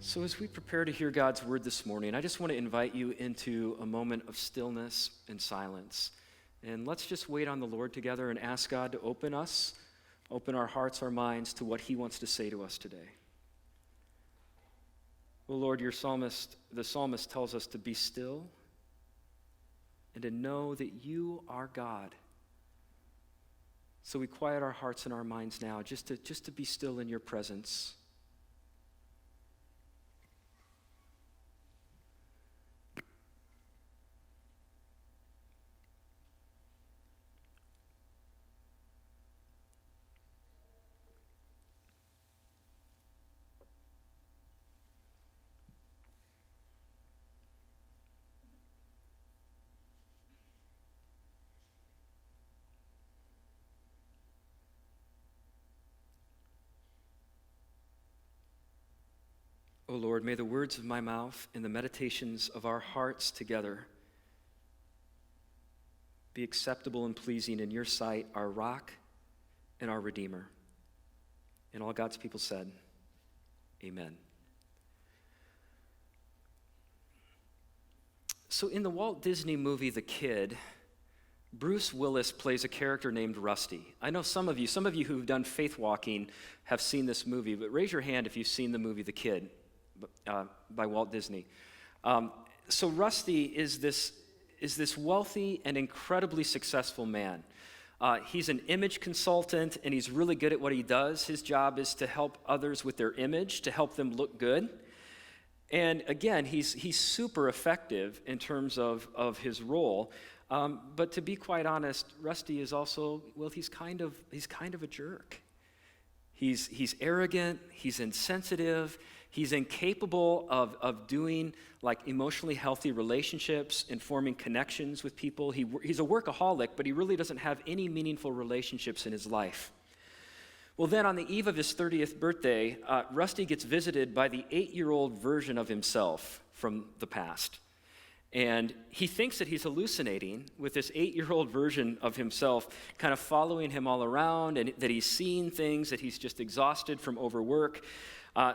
So as we prepare to hear God's word this morning, I just want to invite you into a moment of stillness and silence. And let's just wait on the Lord together and ask God to open our hearts, our minds to what he wants to say to us today. Well, Lord, the psalmist tells us to be still and to know that you are God. So we quiet our hearts and our minds now just to be still in your presence. O Lord, may the words of my mouth and the meditations of our hearts together be acceptable and pleasing in your sight, our rock and our Redeemer. And all God's people said, amen. So in the Walt Disney movie, The Kid, Bruce Willis plays a character named Rusty. I know some of you who've done faith walking have seen this movie, but raise your hand if you've seen the movie The Kid by Walt Disney. So Rusty is this wealthy and incredibly successful man. He's an image consultant, and he's really good at what he does. His job is to help others with their image, to help them look good. And again, he's super effective in terms of his role. But to be quite honest, Rusty is also, well, he's kind of a jerk. He's arrogant, he's insensitive, he's incapable of doing like emotionally healthy relationships and forming connections with people. He's a workaholic, but he really doesn't have any meaningful relationships in his life. Well, then on the eve of his 30th birthday, Rusty gets visited by the 8-year-old version of himself from the past. And he thinks that he's hallucinating with this 8-year-old version of himself kind of following him all around, and that he's seeing things, that he's just exhausted from overwork.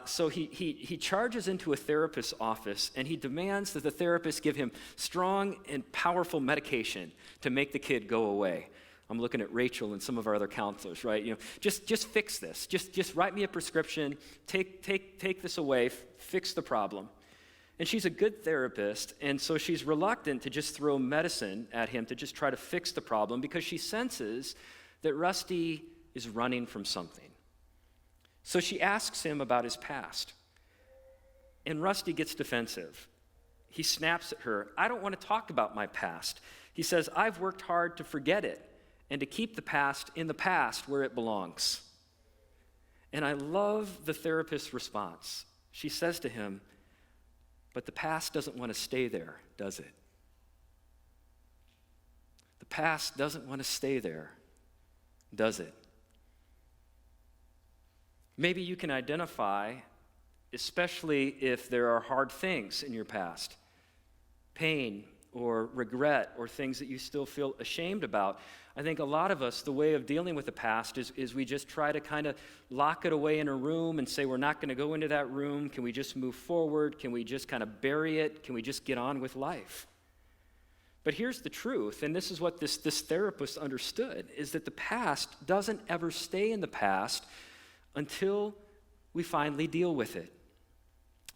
So he charges into a therapist's office, and he demands that the therapist give him strong and powerful medication to make the kid go away. I'm looking at Rachel and some of our other counselors, right? You know, just fix this. Just write me a prescription. Take this away. Fix the problem. And she's a good therapist, and so she's reluctant to just throw medicine at him to just try to fix the problem, because she senses that Rusty is running from something. So she asks him about his past, and Rusty gets defensive. He snaps at her, "I don't want to talk about my past." He says, "I've worked hard to forget it and to keep the past in the past where it belongs." And I love the therapist's response. She says to him, "But the past doesn't want to stay there, does it? The past doesn't want to stay there, does it?" Maybe you can identify, especially if there are hard things in your past, pain or regret or things that you still feel ashamed about. I think a lot of us, the way of dealing with the past is we just try to kind of lock it away in a room and say, we're not going to go into that room. Can we just move forward? Can we just kind of bury it? Can we just get on with life? But here's the truth, and this is what this therapist understood, is that the past doesn't ever stay in the past until we finally deal with it.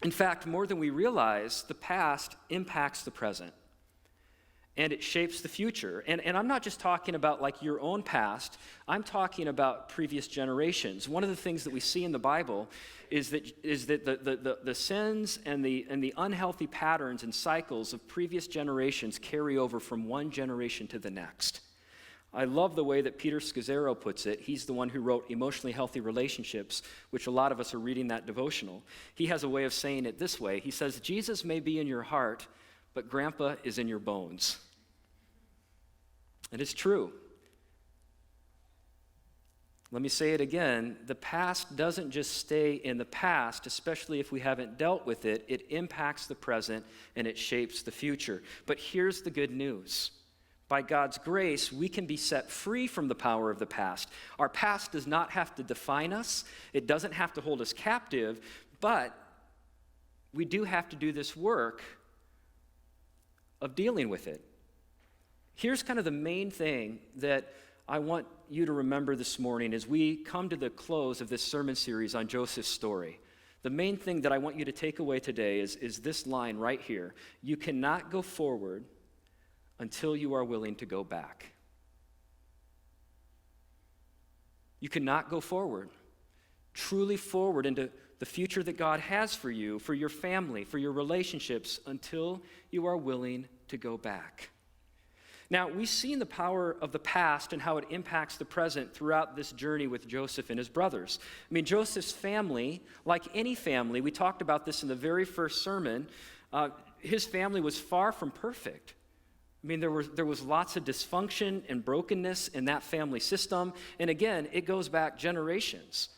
In fact, more than we realize, the past impacts the present. And it shapes the future. And I'm not just talking about like your own past. I'm talking about previous generations. One of the things that we see in the Bible is that the sins and the unhealthy patterns and cycles of previous generations carry over from one generation to the next. I love the way that Peter Scazzaro puts it. He's the one who wrote Emotionally Healthy Relationships, which a lot of us are reading that devotional. He has a way of saying it this way. He says, Jesus may be in your heart, but Grandpa is in your bones. And it's true. Let me say it again. The past doesn't just stay in the past, especially if we haven't dealt with it. It impacts the present and it shapes the future. But here's the good news. By God's grace, we can be set free from the power of the past. Our past does not have to define us. It doesn't have to hold us captive, but we do have to do this work of dealing with it. Here's kind of the main thing that I want you to remember this morning as we come to the close of this sermon series on Joseph's story. The main thing that I want you to take away today is this line right here. You cannot go forward until you are willing to go back. You cannot go forward, truly forward into the future that God has for you, for your family, for your relationships, until you are willing to go back. Now, we've seen the power of the past and how it impacts the present throughout this journey with Joseph and his brothers. I mean, Joseph's family, like any family, we talked about this in the very first sermon, his family was far from perfect. I mean, there was lots of dysfunction and brokenness in that family system. And again, it goes back generations.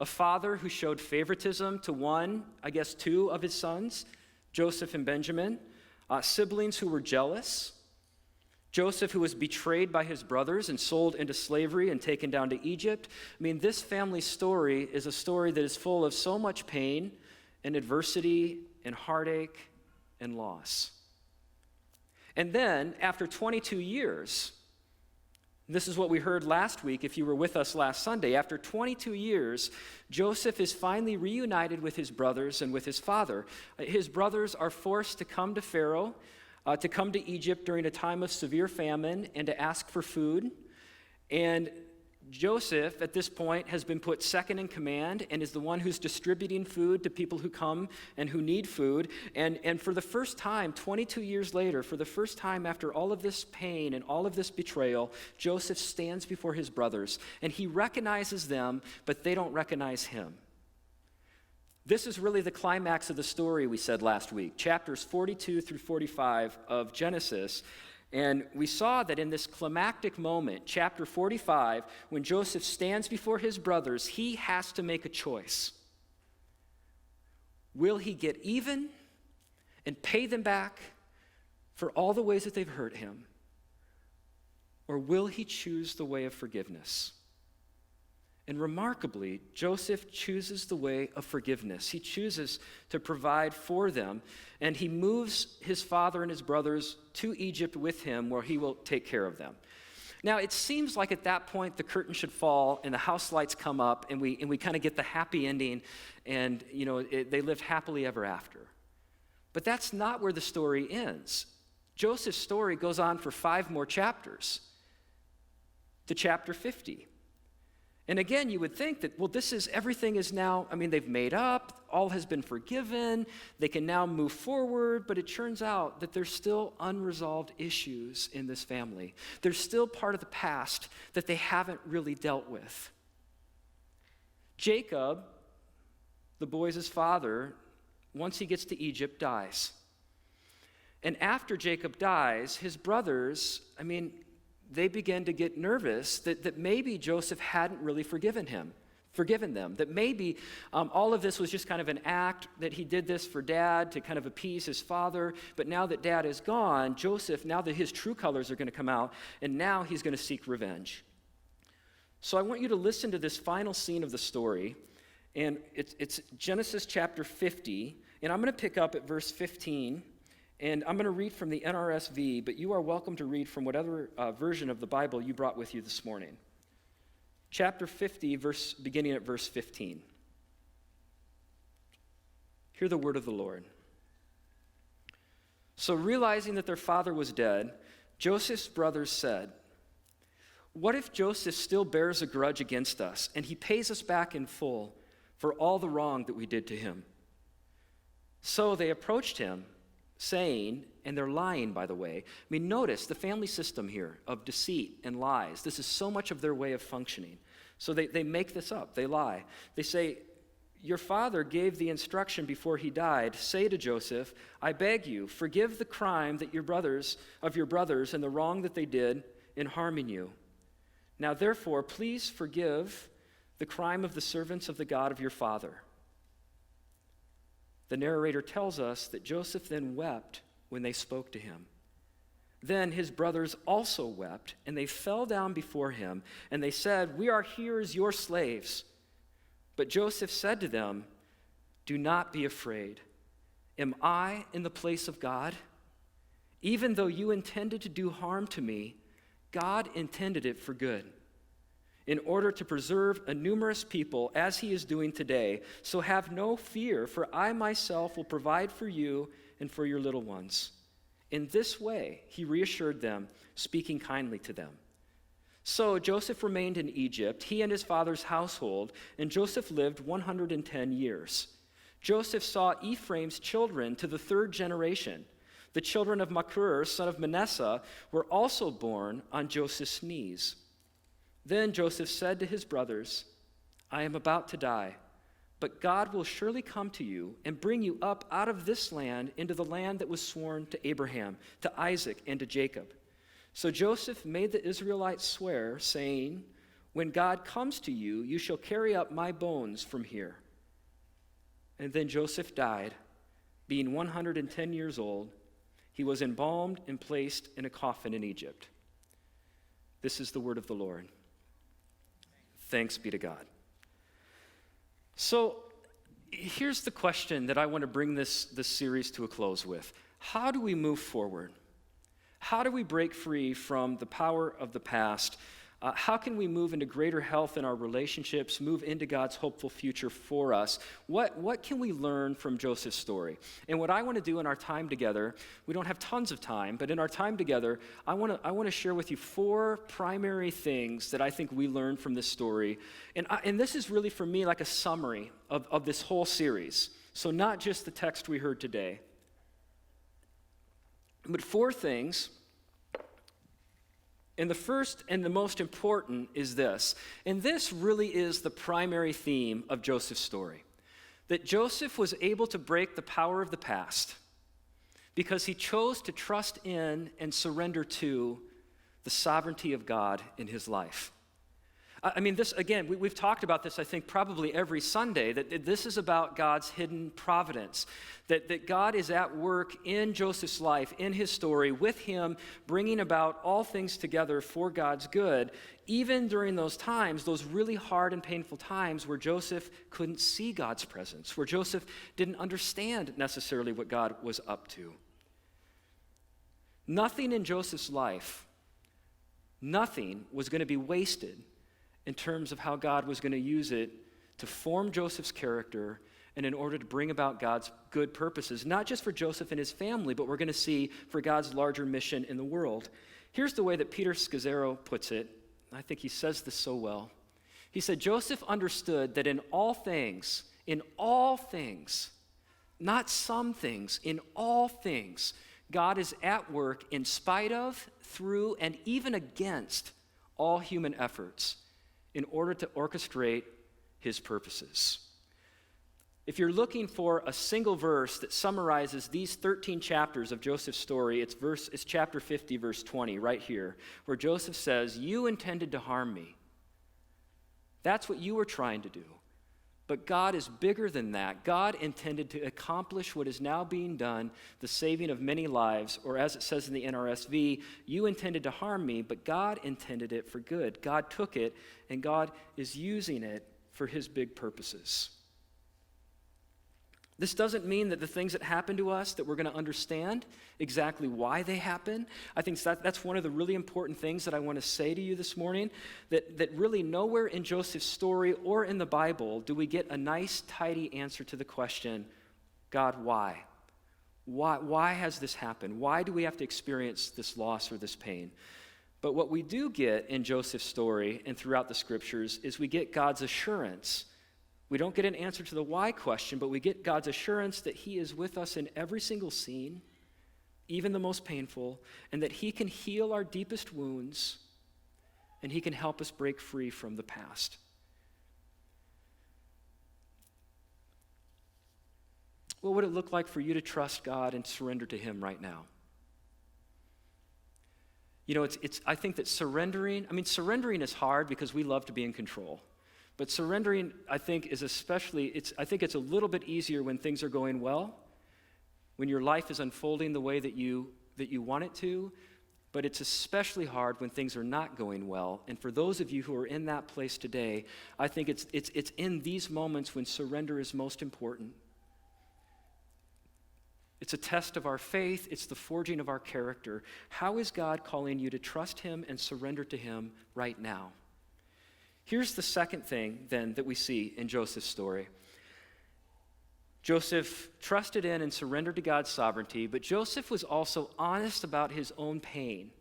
A father who showed favoritism to two of his sons, Joseph and Benjamin. Siblings who were jealous. Joseph, who was betrayed by his brothers and sold into slavery and taken down to Egypt. I mean, this family story is a story that is full of so much pain and adversity and heartache and loss. And then, after 22 years, this is what we heard last week if you were with us last Sunday. After 22 years, Joseph is finally reunited with his brothers and with his father. His brothers are forced to come to Pharaoh, to come to Egypt during a time of severe famine and to ask for food. And Joseph, at this point, has been put second in command and is the one who's distributing food to people who come and who need food. And for the first time, 22 years later, for the first time after all of this pain and all of this betrayal, Joseph stands before his brothers, and he recognizes them, but they don't recognize him. This is really the climax of the story we said last week, chapters 42 through 45 of Genesis. And we saw that in this climactic moment, chapter 45, when Joseph stands before his brothers, he has to make a choice. Will he get even and pay them back for all the ways that they've hurt him? Or will he choose the way of forgiveness? And remarkably, Joseph chooses the way of forgiveness. He chooses to provide for them, and he moves his father and his brothers to Egypt with him, where he will take care of them. Now, it seems like at that point the curtain should fall and the house lights come up, and we kind of get the happy ending, and they lived happily ever after. But that's not where the story ends. Joseph's story goes on for 5 more chapters to chapter 50. And again, you would think that, everything is now, they've made up, all has been forgiven, they can now move forward, but it turns out that there's still unresolved issues in this family. There's still part of the past that they haven't really dealt with. Jacob, the boys' father, once he gets to Egypt, dies. And after Jacob dies, his brothers, they begin to get nervous that maybe Joseph hadn't really forgiven them, that maybe all of this was just kind of an act, that he did this for dad to kind of appease his father, but now that dad is gone, Joseph, now that his true colors are going to come out, and now he's going to seek revenge. So I want you to listen to this final scene of the story, and it's Genesis chapter 50, and I'm going to pick up at verse 15. And I'm going to read from the NRSV, but you are welcome to read from whatever version of the Bible you brought with you this morning. Chapter 50, beginning at verse 15. Hear the word of the Lord. So realizing that their father was dead, Joseph's brothers said, "What if Joseph still bears a grudge against us, and he pays us back in full for all the wrong that we did to him?" So they approached him, saying, and they're lying, by the way. Notice the family system here of deceit and lies. This is so much of their way of functioning. So they make this up. They lie. They say, "Your father gave the instruction before he died. Say to Joseph, I beg you, forgive the crime that your brothers and the wrong that they did in harming you. Now therefore, please forgive the crime of the servants of the God of your father." The narrator tells us that Joseph then wept when they spoke to him. Then his brothers also wept, and they fell down before him, and they said, "We are here as your slaves." But Joseph said to them, "Do not be afraid. Am I in the place of God? Even though you intended to do harm to me, God intended it for good, in order to preserve a numerous people as he is doing today. So have no fear, for I myself will provide for you and for your little ones. In this way, he reassured them, speaking kindly to them. So Joseph remained in Egypt, he and his father's household, and Joseph lived 110 years. Joseph saw Ephraim's children to the third generation. The children of Machir, son of Manasseh, were also born on Joseph's knees. Then Joseph said to his brothers, I am about to die, but God will surely come to you and bring you up out of this land into the land that was sworn to Abraham, to Isaac, and to Jacob. So Joseph made the Israelites swear, saying, when God comes to you, you shall carry up my bones from here. And then Joseph died, being 110 years old. He was embalmed and placed in a coffin in Egypt. This is the word of the Lord. Thanks be to God. So here's the question that I want to bring this series to a close with. How do we move forward? How do we break free from the power of the past? How can we move into greater health in our relationships, move into God's hopeful future for us? What can we learn from Joseph's story? And what I want to do in our time together, we don't have tons of time, but in our time together, I want to share with you 4 primary things that I think we learned from this story. And this is really for me like a summary of this whole series. So not just the text we heard today, but 4 things. And the first and the most important is this. And this really is the primary theme of Joseph's story. That Joseph was able to break the power of the past because he chose to trust in and surrender to the sovereignty of God in his life. I mean, this, again, we've talked about this, I think, probably every Sunday, that this is about God's hidden providence, that God is at work in Joseph's life, in his story, with him, bringing about all things together for God's good, even during those times, those really hard and painful times where Joseph couldn't see God's presence, where Joseph didn't understand necessarily what God was up to. Nothing in Joseph's life, nothing was going to be wasted in terms of how God was going to use it to form Joseph's character and in order to bring about God's good purposes, not just for Joseph and his family, but we're going to see for God's larger mission in the world. Here's the way that Peter Scazzaro puts it. I think he says this so well. He said, Joseph understood that in all things, not some things, in all things, God is at work in spite of, through, and even against all human efforts, in order to orchestrate his purposes. If you're looking for a single verse that summarizes these 13 chapters of Joseph's story, it's chapter 50, verse 20, right here, where Joseph says, you intended to harm me. That's what you were trying to do. But God is bigger than that. God intended to accomplish what is now being done, the saving of many lives, or as it says in the NRSV, you intended to harm me, but God intended it for good. God took it, and God is using it for his big purposes. This doesn't mean that the things that happen to us that we're going to understand exactly why they happen. I think that's one of the really important things that I want to say to you this morning, that really nowhere in Joseph's story or in the Bible do we get a nice, tidy answer to the question, God, why? Why has this happened? Why do we have to experience this loss or this pain? But what we do get in Joseph's story and throughout the scriptures is we get God's assurance. We don't get an answer to the why question, but we get God's assurance that he is with us in every single scene, even the most painful, and that he can heal our deepest wounds, and he can help us break free from the past. What would it look like for you to trust God and surrender to him right now? You know, I think that surrendering is hard because we love to be in control. But surrendering, I think, is I think it's a little bit easier when things are going well, when your life is unfolding the way that you want it to, but it's especially hard when things are not going well. And for those of you who are in that place today, I think it's in these moments when surrender is most important. It's a test of our faith. It's the forging of our character. How is God calling you to trust him and surrender to him right now? Here's the second thing, then, that we see in Joseph's story. Joseph trusted in and surrendered to God's sovereignty, but Joseph was also honest about his own pain.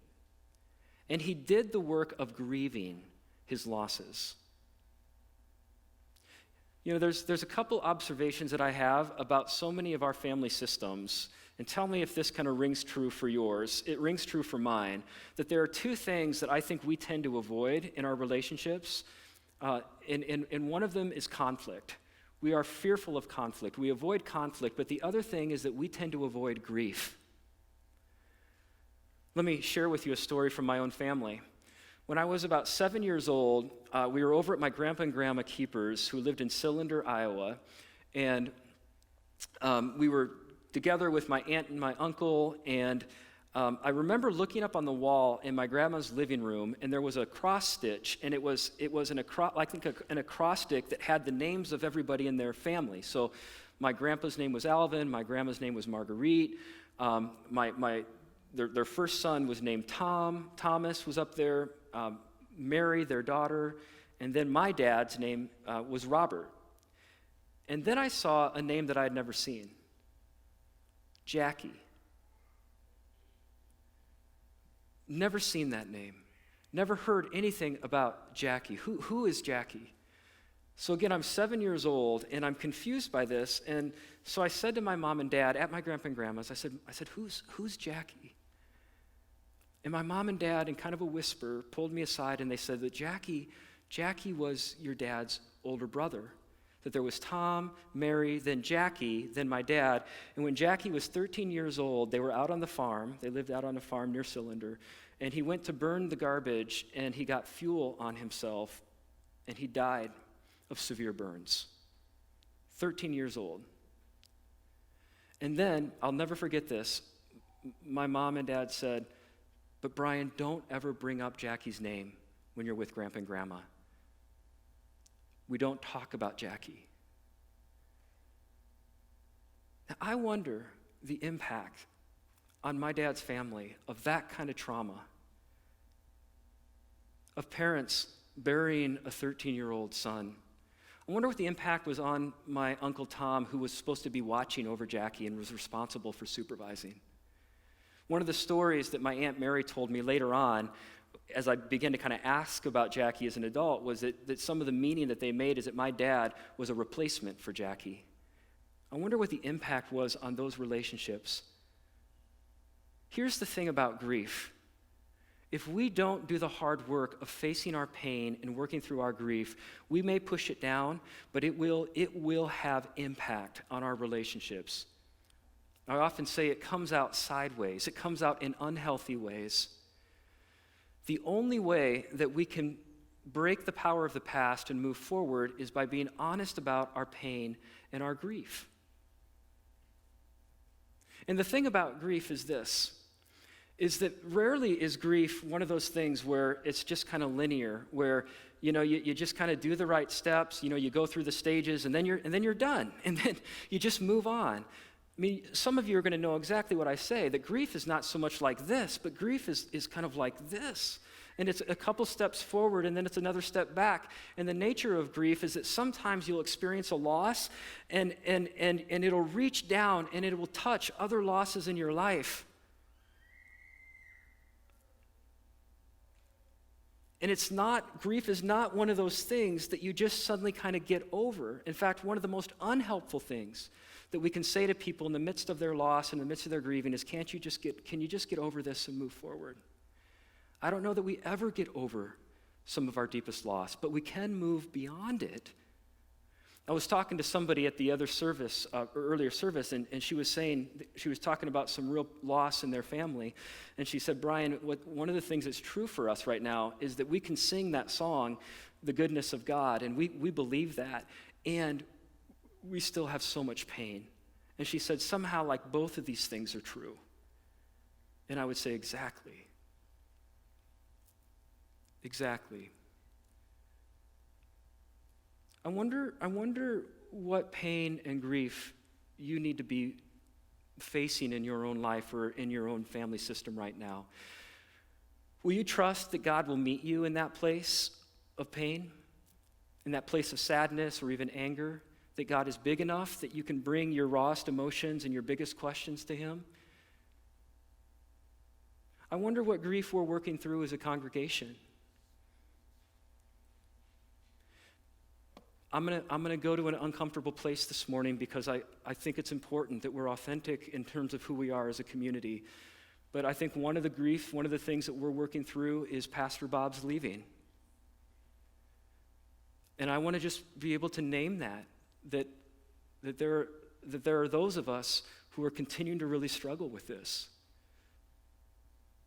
And he did the work of grieving his losses. You know, there's a couple observations that I have about so many of our family systems, and tell me if this kind of rings true for yours. It rings true for mine, that there are two things that I think we tend to avoid in our relationships, and one of them is conflict. We are fearful of conflict. We avoid conflict, but the other thing is that we tend to avoid grief. Let me share with you a story from my own family. When I was about 7 years old, we were over at my grandpa and grandma Keepers, who lived in Cylinder, Iowa, and we were together with my aunt and my uncle, and I remember looking up on the wall in my grandma's living room, and there was a cross stitch, and it was an acrostic that had the names of everybody in their family. So my grandpa's name was Alvin, my grandma's name was Marguerite, their first son was named Tom, Thomas was up there, Mary, their daughter, and then my dad's name was Robert. And then I saw a name that I had never seen, Jackie. Never seen that name. Never heard anything about Jackie. Who is Jackie? So again, I'm 7 years old, and I'm confused by this. And so I said to my mom and dad at my grandpa and grandma's, I said, who's Jackie? And my mom and dad, in kind of a whisper, pulled me aside, and they said that Jackie was your dad's older brother. That there was Tom, Mary, then Jackie, then my dad. And when Jackie was 13 years old, they were out on the farm. They lived out on a farm near Cylinder. And he went to burn the garbage, and he got fuel on himself, and he died of severe burns. 13 years old. And then, I'll never forget this, my mom and dad said, "But Brian, don't ever bring up Jackie's name when you're with Grandpa and Grandma. We don't talk about Jackie." Now, I wonder the impact on my dad's family of that kind of trauma, of parents burying a 13-year-old son. I wonder what the impact was on my Uncle Tom, who was supposed to be watching over Jackie and was responsible for supervising. One of the stories that my Aunt Mary told me later on, as I began to kind of ask about Jackie as an adult, was that some of the meaning that they made is that my dad was a replacement for Jackie. I wonder what the impact was on those relationships. Here's the thing about grief. If we don't do the hard work of facing our pain and working through our grief, we may push it down, but it will have impact on our relationships. I often say it comes out sideways. It comes out in unhealthy ways. The only way that we can break the power of the past and move forward is by being honest about our pain and our grief. And the thing about grief is this, is that rarely is grief one of those things where it's just kind of linear, where you just kind of do the right steps, you go through the stages, and then you're done, and then you just move on. I mean, some of you are going to know exactly what I say, that grief is not so much like this, but grief is kind of like this. And it's a couple steps forward, and then it's another step back. And the nature of grief is that sometimes you'll experience a loss, and it'll reach down, and it will touch other losses in your life. And grief is not one of those things that you just suddenly kind of get over. In fact, one of the most unhelpful things that we can say to people in the midst of their loss, in the midst of their grieving, is can you just get over this and move forward? I don't know that we ever get over some of our deepest loss, but we can move beyond it. I was talking to somebody at the other service, earlier service, and she was talking about some real loss in their family, and she said, "Brian, one of the things that's true for us right now is that we can sing that song, The Goodness of God, and we believe that, and we still have so much pain." And she said, somehow, like, both of these things are true. And I would say, exactly. Exactly. I wonder what pain and grief you need to be facing in your own life or in your own family system right now. Will you trust that God will meet you in that place of pain, in that place of sadness or even anger, that God is big enough that you can bring your rawest emotions and your biggest questions to him? I wonder what grief we're working through as a congregation. I'm gonna go to an uncomfortable place this morning because I think it's important that we're authentic in terms of who we are as a community. But I think one of the things that we're working through is Pastor Bob's leaving. And I want to just be able to name that there are those of us who are continuing to really struggle with this.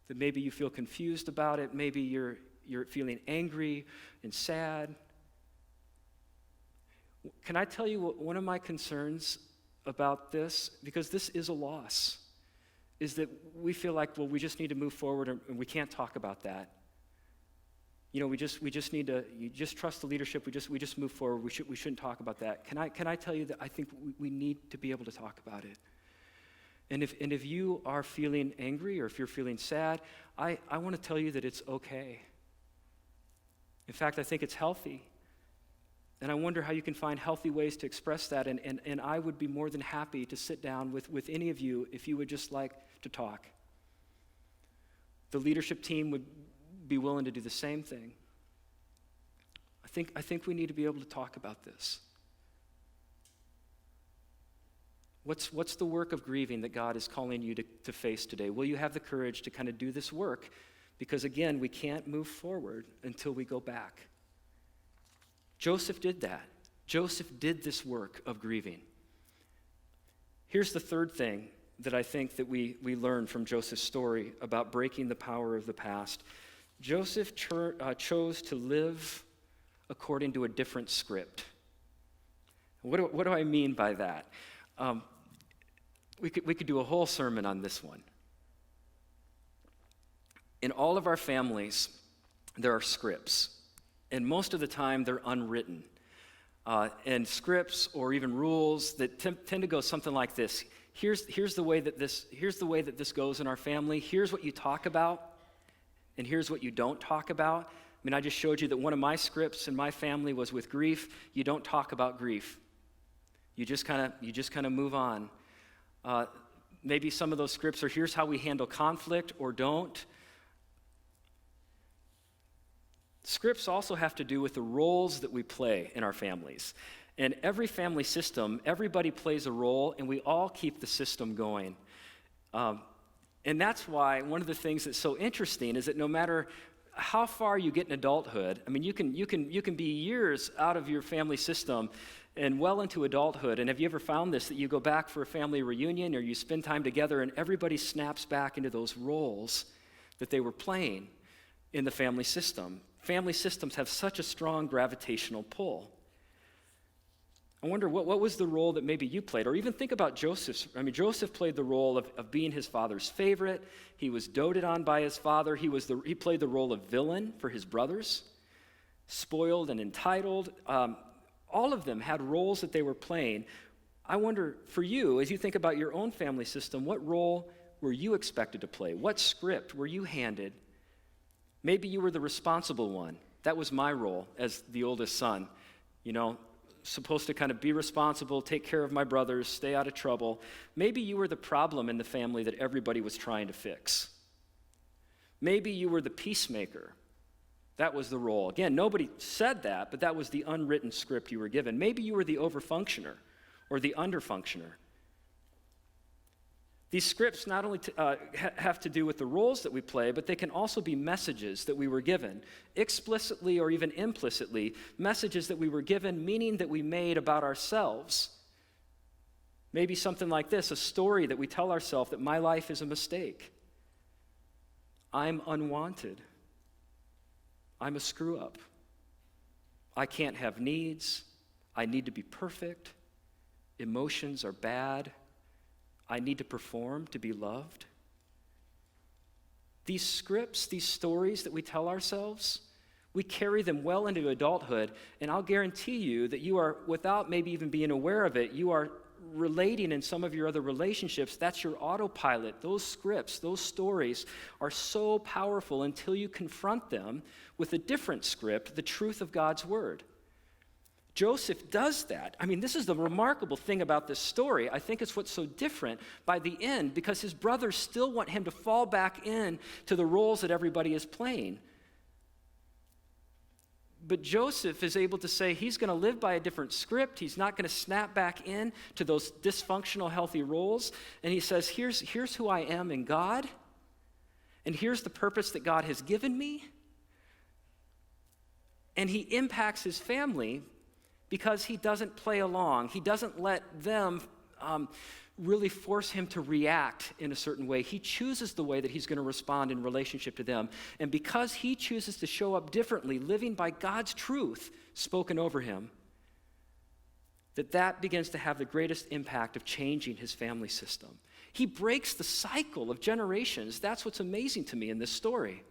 That maybe you feel confused about it, maybe you're feeling angry and sad. Can I tell you what one of my concerns about this, because this is a loss, is that we feel like, well, we just need to move forward and we can't talk about that. You know, we just need to, you just trust the leadership, we just move forward, we shouldn't talk about that. Can I tell you that I think we need to be able to talk about it? And if you are feeling angry or if you're feeling sad, I want to tell you that it's okay. In fact, I think it's healthy. And I wonder how you can find healthy ways to express that. And I would be more than happy to sit down with any of you if you would just like to talk. The leadership team would be willing to do the same thing. I think we need to be able to talk about this. What's the work of grieving that God is calling you to face today? Will you have the courage to kind of do this work? Because again, we can't move forward until we go back. Joseph did that. Joseph did this work of grieving. Here's the third thing that I think that we learn from Joseph's story about breaking the power of the past. Joseph chose to live according to a different script. What do I mean by that? We could do a whole sermon on this one. In all of our families, there are scripts. And most of the time, they're unwritten. And scripts or even rules that tend to go something like this. Here's the way that this goes in our family. Here's what you talk about, and here's what you don't talk about. I mean, I just showed you that one of my scripts in my family was with grief. You don't talk about grief. You just kind of move on. Maybe some of those scripts are here's how we handle conflict or don't. Scripts also have to do with the roles that we play in our families. And every family system, everybody plays a role, and we all keep the system going. And that's why one of the things that's so interesting is that no matter how far you get in adulthood, I mean, you can be years out of your family system and well into adulthood. And have you ever found this, that you go back for a family reunion or you spend time together and everybody snaps back into those roles that they were playing in the family system? Family systems have such a strong gravitational pull. I wonder what was the role that maybe you played? Or even think about Joseph. I mean, Joseph played the role of being his father's favorite. He was doted on by his father. He played the role of villain for his brothers, spoiled and entitled. All of them had roles that they were playing. I wonder, for you, as you think about your own family system, what role were you expected to play? What script were you handed? Maybe you were the responsible one. That was my role as the oldest son. You know, supposed to kind of be responsible, take care of my brothers, stay out of trouble. Maybe you were the problem in the family that everybody was trying to fix. Maybe you were the peacemaker. That was the role. Again, nobody said that, but that was the unwritten script you were given. Maybe you were the overfunctioner or the underfunctioner. These scripts not only have to do with the roles that we play, but they can also be messages that we were given, explicitly or even implicitly, messages that we were given, meaning that we made about ourselves. Maybe something like this, a story that we tell ourselves that my life is a mistake. I'm unwanted. I'm a screw-up. I can't have needs. I need to be perfect. Emotions are bad. I need to perform to be loved. These scripts, these stories that we tell ourselves, we carry them well into adulthood, and I'll guarantee you that you are, without maybe even being aware of it, you are relating in some of your other relationships, that's your autopilot. Those scripts, those stories are so powerful until you confront them with a different script, the truth of God's word. Joseph does that. I mean, this is the remarkable thing about this story. I think it's what's so different by the end, because his brothers still want him to fall back in to the roles that everybody is playing. But Joseph is able to say he's going to live by a different script. He's not going to snap back in to those dysfunctional, healthy roles. And he says, here's who I am in God, and here's the purpose that God has given me. And he impacts his family because he doesn't play along. He doesn't let them really force him to react in a certain way. He chooses the way that he's going to respond in relationship to them. And because he chooses to show up differently, living by God's truth spoken over him, that begins to have the greatest impact of changing his family system. He breaks the cycle of generations. That's what's amazing to me in this story.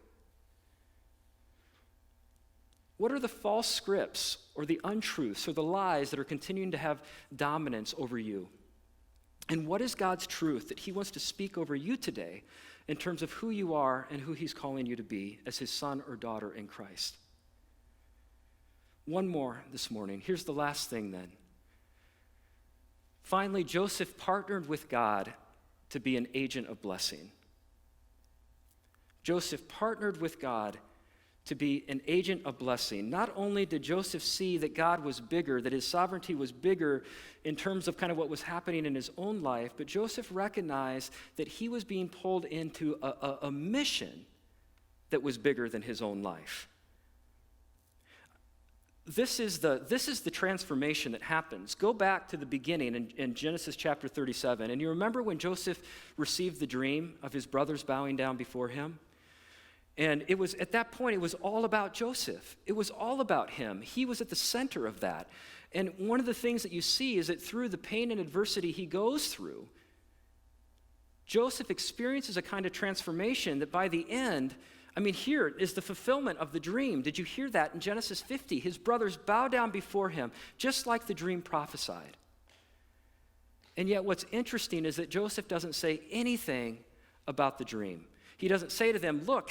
What are the false scripts or the untruths or the lies that are continuing to have dominance over you? And what is God's truth that he wants to speak over you today in terms of who you are and who he's calling you to be as his son or daughter in Christ? One more this morning. Here's the last thing then. Finally, Joseph partnered with God to be an agent of blessing. Joseph partnered with God to be an agent of blessing. Not only did Joseph see that God was bigger, that his sovereignty was bigger in terms of kind of what was happening in his own life, but Joseph recognized that he was being pulled into a mission that was bigger than his own life. This is the transformation that happens. Go back to the beginning in Genesis chapter 37, and you remember when Joseph received the dream of his brothers bowing down before him? And it was at that point, it was all about Joseph. It was all about him. He was at the center of that. And one of the things that you see is that through the pain and adversity he goes through, Joseph experiences a kind of transformation that by the end, I mean, here is the fulfillment of the dream. Did you hear that in Genesis 50? His brothers bow down before him, just like the dream prophesied. And yet what's interesting is that Joseph doesn't say anything about the dream. He doesn't say to them, look,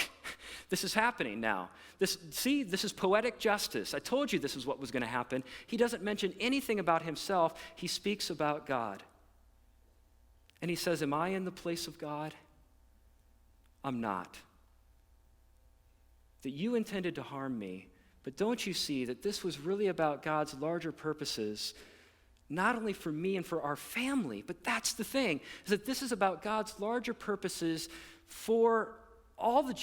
this is happening now. This is poetic justice. I told you this is what was going to happen. He doesn't mention anything about himself. He speaks about God. And he says, am I in the place of God? I'm not. That you intended to harm me, but don't you see that this was really about God's larger purposes, not only for me and for our family, but that's the thing, is that this is about God's larger purposes for all the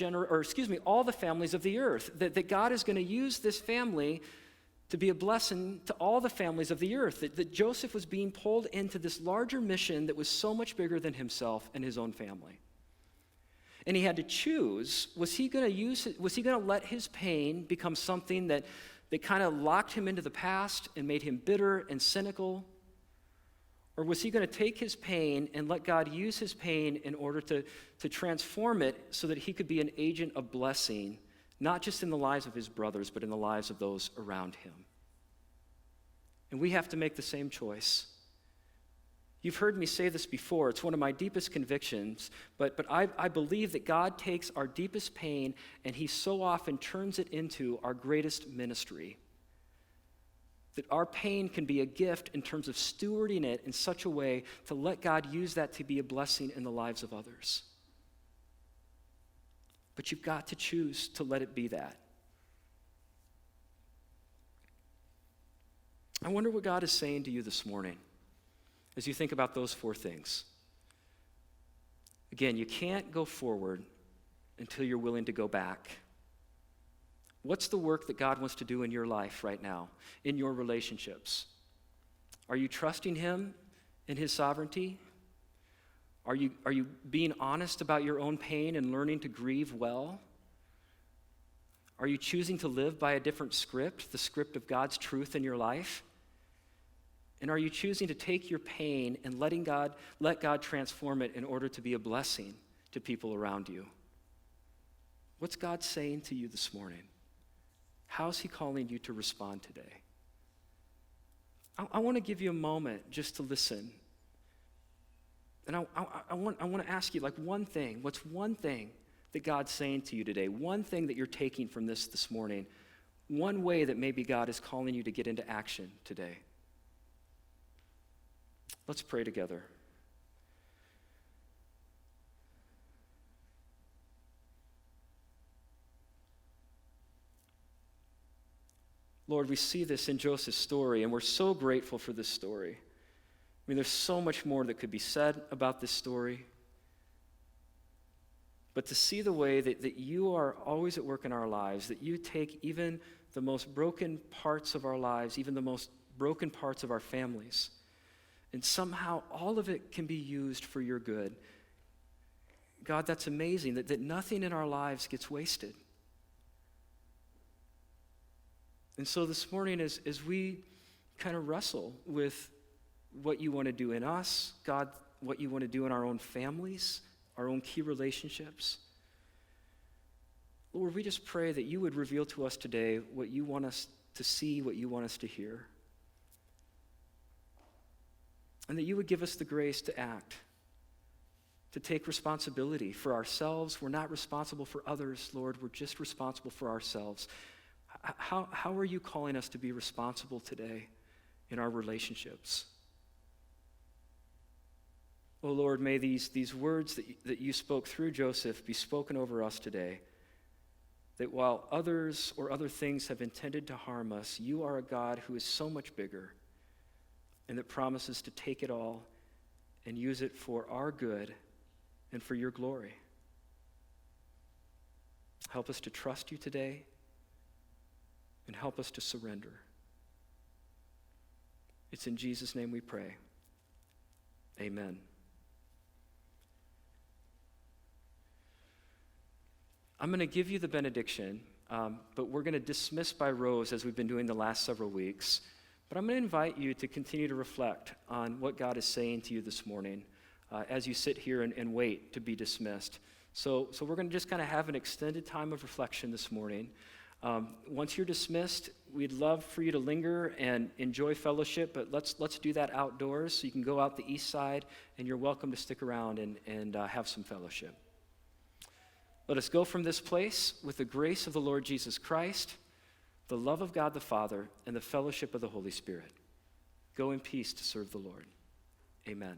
families of the earth, that God is going to use this family to be a blessing to all the families of the earth, that Joseph was being pulled into this larger mission that was so much bigger than himself and his own family. And he had to choose, was he going to let his pain become something that kind of locked him into the past and made him bitter and cynical? Or was he going to take his pain and let God use his pain in order to transform it so that he could be an agent of blessing, not just in the lives of his brothers, but in the lives of those around him? And we have to make the same choice. You've heard me say this before. It's one of my deepest convictions, but I believe that God takes our deepest pain and he so often turns it into our greatest ministry. That our pain can be a gift in terms of stewarding it in such a way to let God use that to be a blessing in the lives of others. But you've got to choose to let it be that. I wonder what God is saying to you this morning as you think about those four things. Again, you can't go forward until you're willing to go back. What's the work that God wants to do in your life right now, in your relationships? Are you trusting him in his sovereignty? Are you being honest about your own pain and learning to grieve well? Are you choosing to live by a different script, the script of God's truth in your life? And are you choosing to take your pain and let God transform it in order to be a blessing to people around you? What's God saying to you this morning? How's he calling you to respond today? I want to give you a moment just to listen And I want to ask you, like, one thing. What's one thing that God's saying to you today? One thing that you're taking from this morning. One way that maybe God is calling you to get into action today. Let's pray together. Lord, we see this in Joseph's story, and we're so grateful for this story. I mean, there's so much more that could be said about this story. But to see the way that you are always at work in our lives, that you take even the most broken parts of our lives, even the most broken parts of our families, and somehow all of it can be used for your good. God, that's amazing, that nothing in our lives gets wasted. And so this morning, as we kind of wrestle with what you want to do in us, God, what you want to do in our own families, our own key relationships, Lord, we just pray that you would reveal to us today what you want us to see, what you want us to hear. And that you would give us the grace to act, to take responsibility for ourselves. We're not responsible for others, Lord. We're just responsible for ourselves. How are you calling us to be responsible today in our relationships? Oh, Lord, may these words that you spoke through Joseph be spoken over us today. That while others or other things have intended to harm us, you are a God who is so much bigger and that promises to take it all and use it for our good and for your glory. Help us to trust you today and help us to surrender. It's in Jesus' name we pray. Amen. I'm going to give you the benediction, but we're going to dismiss by rows as we've been doing the last several weeks. But I'm going to invite you to continue to reflect on what God is saying to you this morning as you sit here and wait to be dismissed. So we're going to just kind of have an extended time of reflection this morning. Once you're dismissed, we'd love for you to linger and enjoy fellowship, but let's do that outdoors. So you can go out the east side, and you're welcome to stick around and have some fellowship. Let us go from this place with the grace of the Lord Jesus Christ, the love of God the Father, and the fellowship of the Holy Spirit. Go in peace to serve the Lord. Amen.